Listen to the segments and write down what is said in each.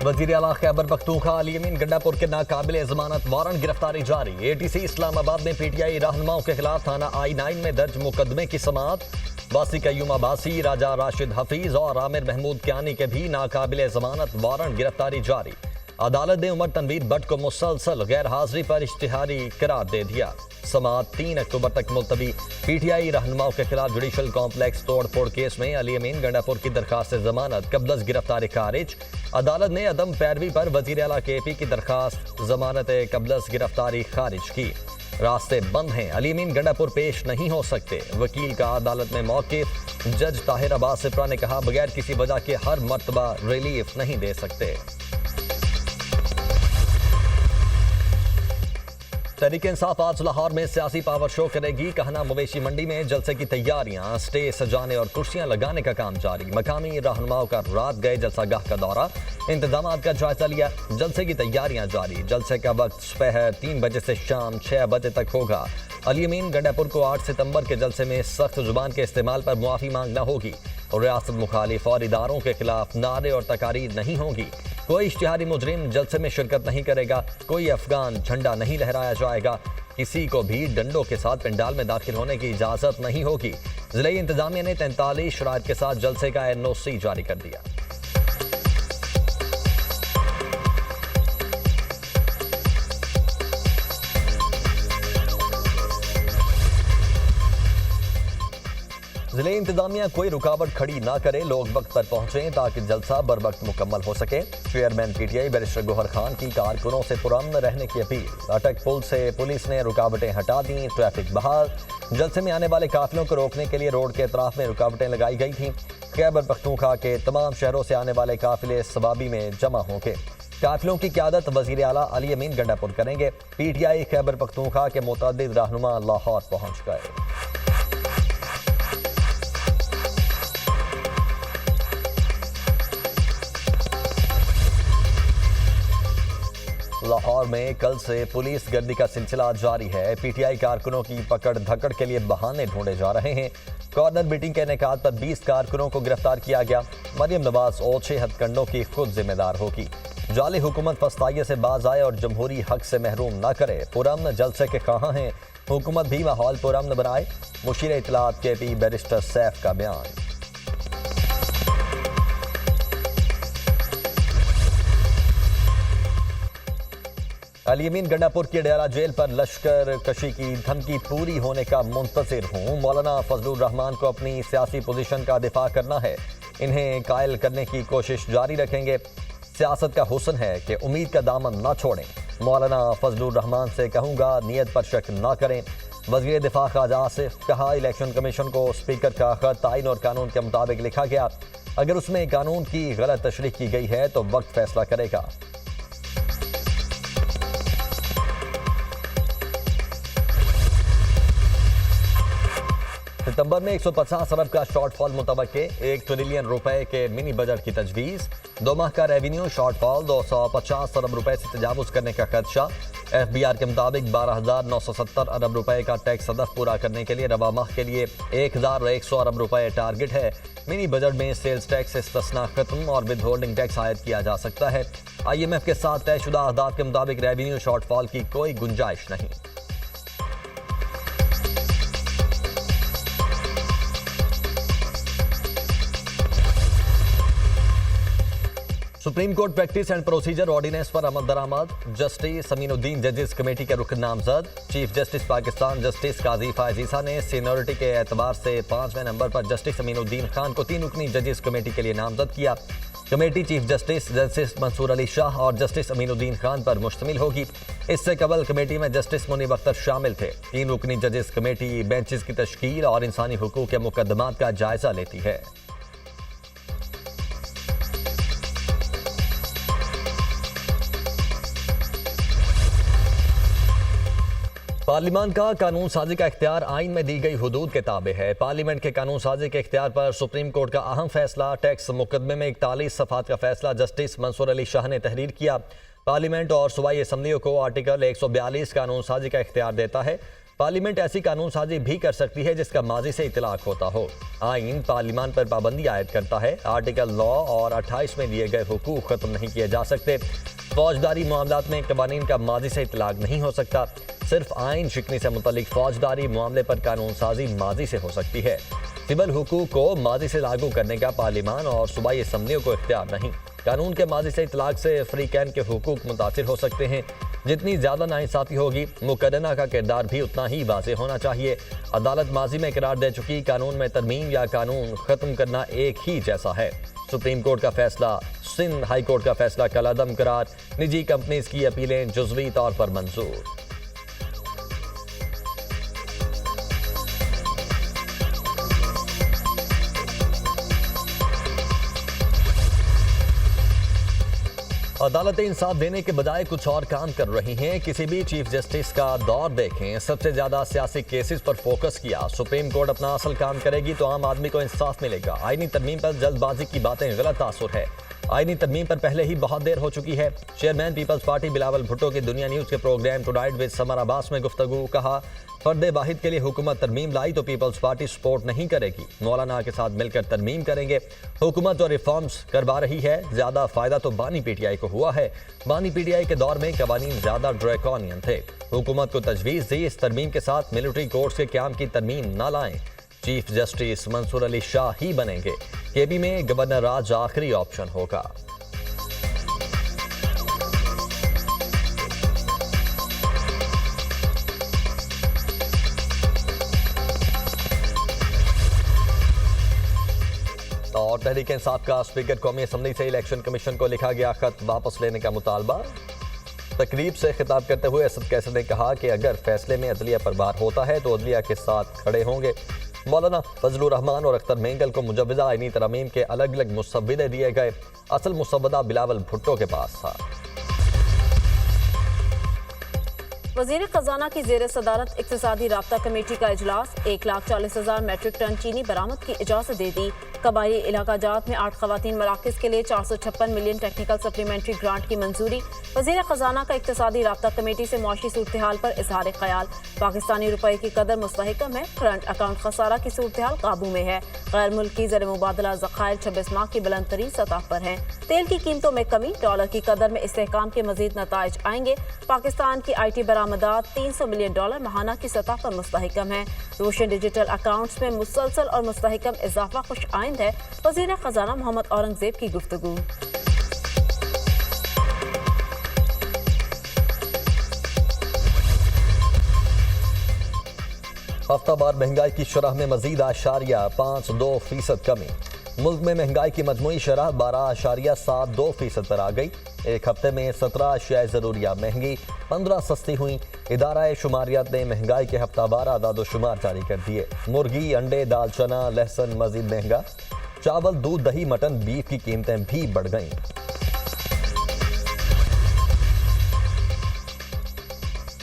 वजीर आला खैबर पख्तूनख्वा अली अमीन गंडापुर के नाकाबिल जमानत वारंट गिरफ्तारी जारी। ATC इस्लामाबाद में PTI रहनुमाओं के खिलाफ थाना I9 में दर्ज मुकदमे की समाअत। बासी कयूम अब्बासी, राजा राशिद हफीज और आमिर महमूद क्यानी के भी नाकाबिल जमानत वारंट गिरफ्तारी जारी। अदालत ने उमर तनवीर भट्ट को मुसलसल गैर हाजिरी पर इश्तिहारी करार दे दिया। समाअत 3 अक्टूबर तक मुलतवी। PTI रहनुमाओं के खिलाफ जुडिशल कॉम्प्लेक्स तोड़ फोड़ केस में अली अमीन गंडापुर की दरखास्त जमानत कबलस गिरफ्तारी खारिज। अदालत ने अदम पैरवी पर वजीर आला KP की दरखास्त जमानत कबलस गिरफ्तारी खारिज की। रास्ते बंद हैं, अली अमीन गंडापुर पेश नहीं हो सकते। वकील का अदालत में मौक़िफ़। जज ताहिर अब्बास सिप्रा ने कहा, बगैर किसी वजह के हर मर्तबा रिलीफ नहीं दे सकते। तहरीक इंसाफ आज लाहौर में सियासी पावर शो करेगी। कहना मवेशी मंडी में जलसे की तैयारियां, स्टेज सजाने और कुर्सियां लगाने का काम जारी। मकामी रहनुमाओं का रात गए जलसागाह का दौरा, इंतजामात का जायजा लिया। जलसे की तैयारियां जारी। जलसे का वक्त सुबह 3 बजे से शाम 6 बजे तक होगा। अली अमीन गंडापुर को 8 सितंबर के जलसे में सख्त जुबान के इस्तेमाल पर मुआफ़ी मांगना होगी और रियासत मुखालिफ और इदारों के खिलाफ नारे और तकारीर नहीं होंगी। कोई इश्तिहारी मुजरिम जलसे में शिरकत नहीं करेगा। कोई अफगान झंडा नहीं लहराया जाएगा। किसी को भी डंडों के साथ पंडाल में दाखिल होने की इजाज़त नहीं होगी। ज़िला इंतजामिया ने 43 शराइत के साथ जलसे का NOC जारी कर दिया। ज़िले इंतजामिया कोई रुकावट खड़ी ना करे, लोग वक्त पर पहुंचें ताकि जलसा बर वक्त मुकम्मल हो सके। Chairman PTI barrister Gohar Khan की कारकुनों से पुरअमन रहने की अपील। अटक पुल से पुलिस ने रुकावटें हटा दी, ट्रैफिक बहाल। जलसे में आने वाले काफिलों को रोकने के लिए रोड के अतराफ में रुकावटें लगाई गई थीं। खैबर पख्तूनख्वा के तमाम शहरों से आने वाले काफिले सवाबी में जमा होंगे। काफिलों की क़यादत वज़ीर आला अली अमीन गंडापुर करेंगे। PTI खैबर पख्तूनख्वा के मुतअद्दिद रहनुमा लाहौर पहुंच गए। लाहौर में कल से पुलिस गर्दी का सिलसिला जारी है। PTI कारकुनों की पकड़ धकड़ के लिए बहाने ढूंढे जा रहे हैं। कॉर्नर मीटिंग के इनेकाद पर 20 कारकुनों को गिरफ्तार किया गया। मरियम नवाज ओछे हथकंडों की खुद जिम्मेदार होगी। जाली हुकूमत फस्ताइये से बाज आए और जमहूरी हक से महरूम न करे। पुरअमन जलसे के ख़्वाहां हैं, हुकूमत भी माहौल पुरअमन बनाए। मुशीर इत्तलात KP बैरिस्टर सैफ का बयान। अली अमीन गंडापुर की अडयाला जेल पर लश्कर कशी की धमकी पूरी होने का मुंतजिर हूँ। मौलाना फजलुर रहमान को अपनी सियासी पोजीशन का दिफा करना है। इन्हें कायल करने की कोशिश जारी रखेंगे। सियासत का हुस्न है कि उम्मीद का दामन ना छोड़ें। मौलाना फजलुर रहमान से कहूँगा, नीयत पर शक ना करें। वज़ीर दिफा ख्वाजा आसिफ कहा, इलेक्शन कमीशन को स्पीकर का खत आइन और कानून के मुताबिक लिखा गया। अगर उसमें कानून की गलत तशरीह की गई है तो वक्त फैसला करेगा। सितंबर में 150 अरब का शॉर्टफॉल मुतवक्के। 1 ट्रिलियन रुपए के मिनी बजट की तजवीज़। 2 माह का रेवेन्यू शॉर्टफॉल 250 अरब रुपए से तजावुज़ करने का खदशा। FBR के मुताबिक 12,970 अरब रुपए का टैक्स हदफ पूरा करने के लिए रवा माह के लिए 1,100 अरब रुपए टारगेट है। मिनी बजट में सेल्स टैक्स इस्तिस्ना खत्म और विद होल्डिंग टैक्स आयद किया जा सकता है। IMF के साथ तयशुदा अहदाफ के मुताबिक रेवेन्यू शॉर्टफॉल की कोई गुंजाइश नहीं। Supreme court practice and procedure ordinance पर अमल दरामद। जस्टिस अमीनुद्दीन जजेस कमेटी के रुकन नामजद। चीफ जस्टिस पाकिस्तान जस्टिस काजी फायज ईसा ने सीनियरिटी के एतबार से 5वें नंबर पर जस्टिस अमीनुद्दीन खान को 3 रुकनी जजेस कमेटी के लिए नामजद किया। Committee chief justice justice Mansoor Ali Shah और जस्टिस अमीनुद्दीन खान पर मुश्तमिल होगी। इससे कबल कमेटी में जस्टिस मुनीब अख्तर शामिल थे। 3 रुकनी जजेस कमेटी बेंचेस की तश्कील और इंसानी हुकूक के मुकदमात का जायजा लेती है। पार्लियामान का कानून साजी का इख्तियार आइन में दी गई हुदूद के ताबे है। पार्लियामेंट के कानून साजी के इख्तियार पर सुप्रीम कोर्ट का अहम फैसला। टैक्स मुकदमे में 41 सफ़ात का फैसला जस्टिस मंसूर अली शाह ने तहरीर किया। पार्लियामेंट और सूबाई असम्बलियों को आर्टिकल 142 कानून साजी का इख्तियार देता है। पार्लियामेंट ऐसी कानून साजी भी कर सकती है जिसका माजी से इतलाक होता हो। आइन पार्लियामान पर पाबंदी आयद करता है। आर्टिकल 9 और 28 में दिए गए हुकूक खत्म नहीं किए जा सकते। फौजदारी मामलात में कवानीन का माजी से इतलाक नहीं हो सकता। सिर्फ आइन शिकनी से मुतल्लिक फौजदारी मामले पर कानून साजी माजी से हो सकती है। सिविल हुकूक को माजी से लागू करने का पार्लियामान और सूबाई असम्बलियों को इख्तियार नहीं। कानून के माजी से इतलाक से अफ्रीकैन के हुकूक मुतासिर हो सकते हैं। जितनी ज्यादा नाइंसाफी होगी, मुकदमा का किरदार भी उतना ही वाज़ेह होना चाहिए। अदालत माजी में करार दे चुकी कानून में तरमीम या कानून खत्म करना एक ही जैसा है। सुप्रीम कोर्ट का फैसला, सिंध हाई कोर्ट का फैसला कलादम करार, निजी कंपनीज की अपीलें जुज़वी तौर पर मंजूर। अदालतें इंसाफ देने के बजाय कुछ और काम कर रही हैं। किसी भी चीफ जस्टिस का दौर देखें, सबसे ज्यादा सियासी केसेस पर फोकस किया। सुप्रीम कोर्ट अपना असल काम करेगी तो आम आदमी को इंसाफ मिलेगा। आईनी तरमीम पर जल्दबाजी की बातें गलत तासुर है। आईनी तरमीम पर पहले ही बहुत देर हो चुकी है। Chairman Peoples Party Bilawal Bhutto की दुनिया न्यूज के program tonight with Samar Abbas में गुफ्तगू। कहा, फर्द वाहिद के लिए हुकूमत तरमीम लाई तो पीपल्स पार्टी सपोर्ट नहीं करेगी। मौलाना के साथ मिलकर तरमीम करेंगे। हुकूमत जो रिफॉर्म्स करवा रही है, ज्यादा फायदा तो बानी पीटीआई को हुआ है। बानी पीटीआई के दौर में कवानीन ज्यादा ड्रैकोनियन थे। हुकूमत को तजवीज़ दी इस तरमीम के साथ मिलिट्री कोर्ट्स के क्याम की तरमीम न लाएं। चीफ जस्टिस मंसूर अली शाह ही बनेंगे। केबी में गवर्नर राज आखिरी ऑप्शन होगा। और तहरीक इंसाफ का स्पीकर कौमी असम्बली से इलेक्शन कमीशन को लिखा गया खत वापस लेने का मुतालबा। तकरीब से खिताब करते हुए असद कैसर ने कहा कि अगर फैसले में अदलिया पर बार होता है तो अदलिया के साथ खड़े होंगे। मौलाना फजलुर रहमान और अख्तर मेंगल को मुजव्वज़ा आईनी तरमीम के अलग अलग मुसव्वदे दिए गए। असल मुसव्वदा बिलावल भुट्टो के पास था। वज़ीर खजाना की जेर सदारत इक्तिसादी राब्ता कमेटी का इजलास। 1,40,000 मैट्रिक टन चीनी बरामद की इजाज़त दे दी। कबायली इलाका जात में 8 खवातीन मराकज़ के लिए 456 मिलियन टेक्निकल सप्लीमेंट्री ग्रांट की मंजूरी। वज़ीर खजाना का इक्तिसादी राब्ता कमेटी से मुआशी सूरत हाल पर इजहार ख्याल। पाकिस्तानी रुपये की कदर मुस्तहकम है। करंट अकाउंट खसारा की सूरत हाल काबू में है। गैर मुल्की ज़र मुबादला ज़खायर 26 माह की बुलंद तरीन सतह पर है। तेल की कीमतों में कमी, डॉलर की कदर में इस्तेहकाम के मजीद नताइज आएंगे। पाकिस्तान की IT बरामदात $300 मिलियन माहाना की सतह पर मुस्तहकम है। रोशन डिजिटल अकाउंट्स में मुसलसल और मुस्तहकम इजाफा खुश आइंद है। वज़ीर खजाना मोहम्मद औरंगजेब की गुफ्तगू। हफ्तावार महंगाई की शरह में मजीद 8.52% कमी। मुल्क में महंगाई की मजमूई शरह 12.72% पर आ गई। एक हफ्ते में 17 अशियाए ज़रूरिया महंगी, 15 सस्ती हुई। इदारा शुमारियात ने महंगाई के हफ्तावार आदाद शुमार जारी कर दिए। मुर्गी, अंडे, दाल, चना, लहसुन मजीद महंगा। चावल, दूध, दही, मटन, बीफ की कीमतें भी बढ़ गईं।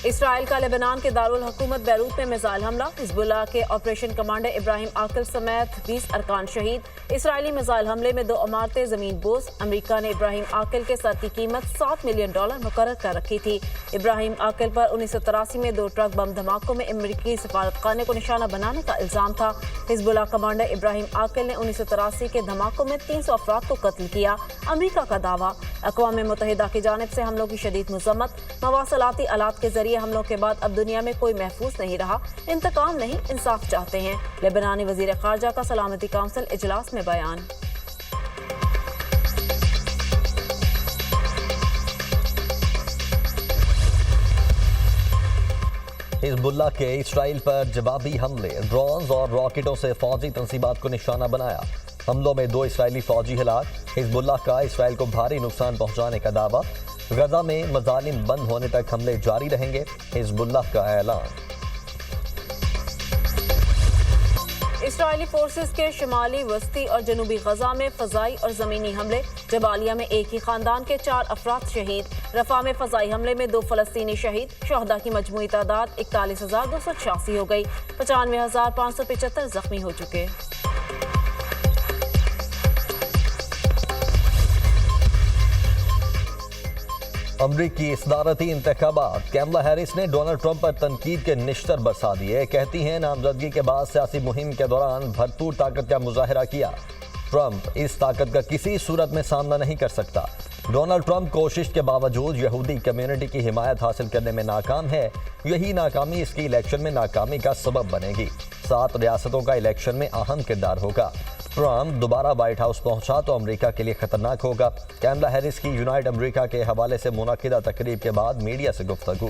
इसराइल का लेबनान के दारुल हुकूमत बैरूत में मिसाइल हमला। हिजबुल्लाह के ऑपरेशन कमांडर इब्राहिम आकिल समेत 20 अरकान शहीद। इसराइली मिसाइल हमले में 2 इमारतें जमीन बोस। अमेरिका ने इब्राहिम आकिल के सर की कीमत $7 मिलियन मुकर्रर कर रखी थी। इब्राहिम आकिल पर 1983 में 2 ट्रक बम धमाकों में अमेरिकी सफारतखाने को निशाना बनाने का इल्जाम था। हिजबुल्लाह कमांडर इब्राहिम आकिल ने 1983 के धमाकों में 300 अफराद को कत्ल किया। अमेरिका का दावा। अक़वाम मुत्तहिदा की जानिब से हमलों की शदीद मज़म्मत। मवासलाती आलात के जरिए हमलों के बाद अब दुनिया में कोई महफूज नहीं रहा। इंतकाम नहीं, इंसाफ चाहते हैं। लेबनानी वज़ीर ख़ारजा का सलामती काउंसिल इजलास में बयान। हिजबुल्लाह के इसराइल पर जवाबी हमले, ड्रोन्स और रॉकेटों से फौजी तंसीबात को निशाना बनाया। हमलों में 2 इसराइली फौजी हिलाक। हिजबुल्लाह का इसराइल को भारी नुकसान पहुंचाने का दावा। गजा में मजालिम बंद होने तक हमले जारी रहेंगे, हिजबुल्लाह का ऐलान। इसराइली फोर्सेस के शुमाली, वस्ती और जनूबी गजा में फजाई और ज़मीनी हमले। जबालिया में एक ही खानदान के 4 अफराद शहीद। रफा में फजाई हमले में 2 फ़लस्तीनी शहीद। शहदा की मजमूई तादाद 41,286 हो गई। 95,575 जख्मी हो चुके। अमरीकी सदारती इंतखाबात। कैमला हैरिस ने डोनाल्ड ट्रंप पर तनकीद के निश्तर बरसा दिए। कहती हैं नामजदगी के बाद सियासी मुहिम के दौरान भरपूर ताकत का मुजाहरा किया। ट्रंप इस ताकत का किसी सूरत में सामना नहीं कर सकता। डोनाल्ड ट्रंप कोशिश के बावजूद यहूदी कम्युनिटी की हिमायत हासिल करने में नाकाम है। यही नाकामी इसकी इलेक्शन में नाकामी का सबब बनेगी। 7 रियासतों का इलेक्शन में अहम किरदार होगा। ट्रंप दोबारा व्हाइट हाउस पहुंचा तो अमेरिका के लिए खतरनाक होगा। कैमला हैरिस की यूनाइट अमेरिका के हवाले से मुनक्किदा तकरीब के बाद मीडिया से गुफ्तगू।